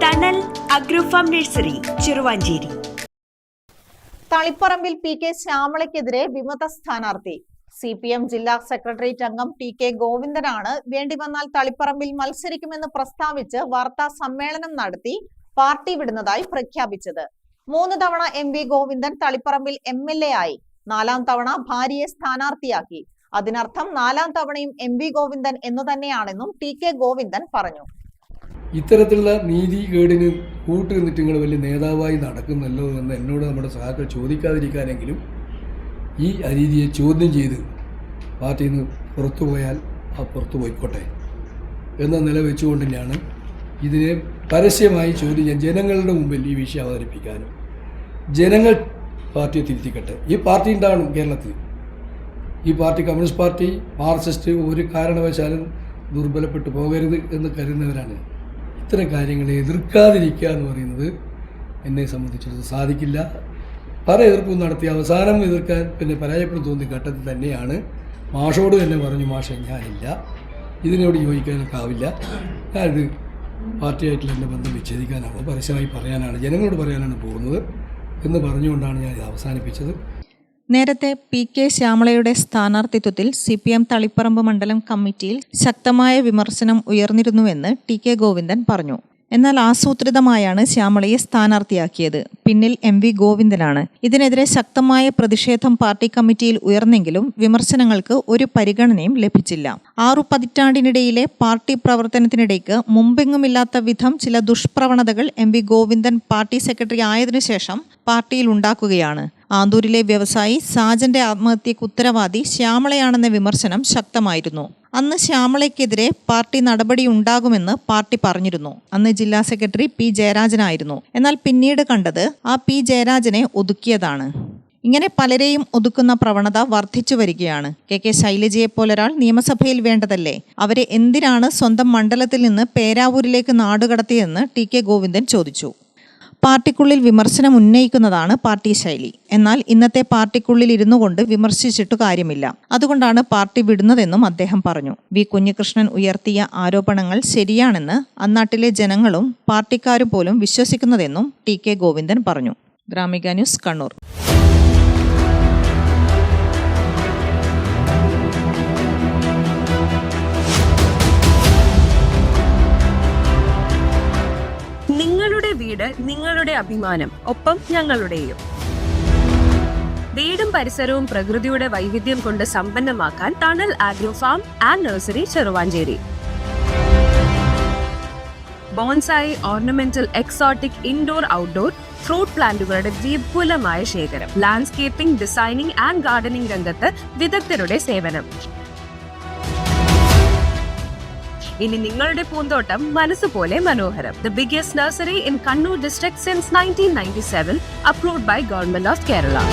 തണൽ അഗ്രോഫാം nursery, Cheruvanchery. തളിപ്പറമ്പിൽ PK ശ്യാമളയ്ക്കെതിരെ വിമത സ്ഥാനാർത്ഥി. CPM ജില്ലാ സെക്രട്ടേറിയറ്റ് അംഗം TK ഗോവിന്ദനാണ് വേണ്ടിവന്നാൽ തളിപ്പറമ്പിൽ മത്സരിക്കുമെന്ന് പ്രസ്താവിച്ച് വാർത്താ സമ്മേളനം നടത്തി പാർട്ടി വിടുന്നതായി പ്രഖ്യാപിച്ചത്. 3 തവണ MV ഗോവിന്ദൻ തളിപ്പറമ്പിൽ MLA ആയി. 4ാം തവണ ഭാര്യയെ സ്ഥാനാർത്ഥിയാക്കി. അതിനർത്ഥം 4ാം തവണയും MV ഗോവിന്ദൻ എന്നു തന്നെയാണെന്നും TK ഗോവിന്ദൻ പറഞ്ഞു. ഇത്തരത്തിലുള്ള നീതികേടിന് കൂട്ടുനിന്നിട്ട് നിങ്ങൾ വലിയ നേതാവായി നടക്കുന്നല്ലോ എന്ന് എന്നോട് നമ്മുടെ സഹാക്കൾ ചോദിക്കാതിരിക്കാനെങ്കിലും ഈ അനീതിയെ ചോദ്യം ചെയ്ത് പാർട്ടിയിൽ നിന്ന് പുറത്തു പോയാൽ ആ പുറത്തു പോയിക്കോട്ടെ എന്ന നില വെച്ചുകൊണ്ട് തന്നെയാണ് ഇതിനെ പരസ്യമായി ചോദ്യം ചെയ്യാൻ ജനങ്ങളുടെ മുമ്പിൽ ഈ വിഷയം അവതരിപ്പിക്കാനും ജനങ്ങൾ പാർട്ടിയെ തിരുത്തിക്കട്ടെ. ഈ പാർട്ടി ഉണ്ടാവണം കേരളത്തിൽ. ഈ പാർട്ടി കമ്മ്യൂണിസ്റ്റ് പാർട്ടി, മാർക്സിസ്റ്റ് ഒരു കാരണവശാലും ദുർബലപ്പെട്ടു പോകരുത് എന്ന് കരുതുന്നവരാണ്. ഇത്തരം കാര്യങ്ങളെ എതിർക്കാതിരിക്കുക എന്ന് പറയുന്നത് എന്നെ സംബന്ധിച്ചിടത്ത് സാധിക്കില്ല. പല എതിർപ്പും നടത്തി അവസാനം എതിർക്കാൻ പരാജയപ്പെടും തോന്നിയ ഘട്ടത്തിൽ തന്നെയാണ് മാഷോട് തന്നെ പറഞ്ഞു, മാഷ ഞാനില്ല, ഇതിനോട് യോജിക്കാനൊക്കെ ആവില്ല, ഞാനിത് പാർട്ടിയായിട്ടുള്ള എൻ്റെ ബന്ധം വിച്ഛേദിക്കാനാണ്, പരസ്യമായി പറയാനാണ്, ജനങ്ങളോട് പറയാനാണ് പോകുന്നത് എന്ന് പറഞ്ഞുകൊണ്ടാണ് ഞാൻ ഇത് അവസാനിപ്പിച്ചത്. നേരത്തെ PK ശ്യാമളയുടെ സ്ഥാനാർത്ഥിത്വത്തിൽ CPM തളിപ്പറമ്പ് മണ്ഡലം കമ്മിറ്റിയിൽ ശക്തമായ വിമർശനം ഉയർന്നിരുന്നുവെന്ന് TK ഗോവിന്ദൻ പറഞ്ഞു. എന്നാൽ ആസൂത്രിതമായാണ് ശ്യാമളയെ സ്ഥാനാർത്ഥിയാക്കിയത്. പിന്നിൽ MV ഗോവിന്ദനാണ്. ഇതിനെതിരെ ശക്തമായ പ്രതിഷേധം പാർട്ടി കമ്മിറ്റിയിൽ ഉയർന്നെങ്കിലും വിമർശനങ്ങൾക്ക് ഒരു പരിഗണനയും ലഭിച്ചില്ല. 6 പതിറ്റാണ്ടിനിടയിലെ പാർട്ടി പ്രവർത്തനത്തിനിടയ്ക്ക് മുമ്പെങ്ങുമില്ലാത്ത വിധം ചില ദുഷ്പ്രവണതകൾ MV ഗോവിന്ദൻ പാർട്ടി സെക്രട്ടറി ആയതിനു ശേഷം പാർട്ടിയിൽ ഉണ്ടാക്കുകയാണ്. ആന്തൂരിലെ വ്യവസായി സാജന്റെ ആത്മഹത്യക്ക് ഉത്തരവാദി ശ്യാമളയാണെന്ന വിമർശനം ശക്തമായിരുന്നു. അന്ന് ശ്യാമളയ്ക്കെതിരെ പാർട്ടി നടപടി ഉണ്ടാകുമെന്ന് പാർട്ടി പറഞ്ഞിരുന്നു. അന്ന് ജില്ലാ സെക്രട്ടറി P ജയരാജനായിരുന്നു. എന്നാൽ പിന്നീട് കണ്ടത് ആ P ജയരാജനെ ഒതുക്കിയതാണ്. ഇങ്ങനെ പലരെയും ഒതുക്കുന്ന പ്രവണത വർദ്ധിച്ചു വരികയാണ്. KK ശൈലജയെപ്പോലൊരാൾ നിയമസഭയിൽ വേണ്ടതല്ലേ? അവരെ എന്തിനാണ് സ്വന്തം മണ്ഡലത്തിൽ നിന്ന് പേരാവൂരിലേക്ക് നാടുകടത്തിയെന്ന് TK ഗോവിന്ദൻ ചോദിച്ചു. പാർട്ടിക്കുള്ളിൽ വിമർശനം ഉന്നയിക്കുന്നതാണ് പാർട്ടി ശൈലി. എന്നാൽ ഇന്നത്തെ പാർട്ടിക്കുള്ളിൽ ഇരുന്നു കൊണ്ട് വിമർശിച്ചിട്ടു കാര്യമില്ല. അതുകൊണ്ടാണ് പാർട്ടി വിടുന്നതെന്നും അദ്ദേഹം പറഞ്ഞു. V കുഞ്ഞികൃഷ്ണൻ ഉയർത്തിയ ആരോപണങ്ങൾ ശരിയാണെന്ന് അന്നാട്ടിലെ ജനങ്ങളും പാർട്ടിക്കാരും പോലും വിശ്വസിക്കുന്നതെന്നും TK ഗോവിന്ദൻ പറഞ്ഞു. ഗ്രാമിക ന്യൂസ്, കണ്ണൂർ. നിങ്ങളുടെ വീട്, നിങ്ങളുടെ അഭിമാനം, ഒപ്പം ഞങ്ങളുടെയും. വീടും പരിസരവും പ്രകൃതിയുടെ വൈവിധ്യം കൊണ്ട് സമ്പന്നമാക്കാൻ Thanal agrofarm and nursery, Cheruvanchery. Bonsai, ornamental, exotic, indoor, outdoor fruit പ്ലാന്റുകളുടെ വിപുലമായ ശേഖരം. ലാൻഡ്സ്കേപ്പിംഗ്, ഡിസൈനിംഗ് ആൻഡ് ഗാർഡനിംഗ് രംഗത്ത് വിദഗ്ധരുടെ സേവനം. ഇനി നിങ്ങളുടെ പൂന്തോട്ടം മനസ്സുപോലെ മനോഹരം. The biggest nursery in Kannur district since 1997, approved by Government of Kerala.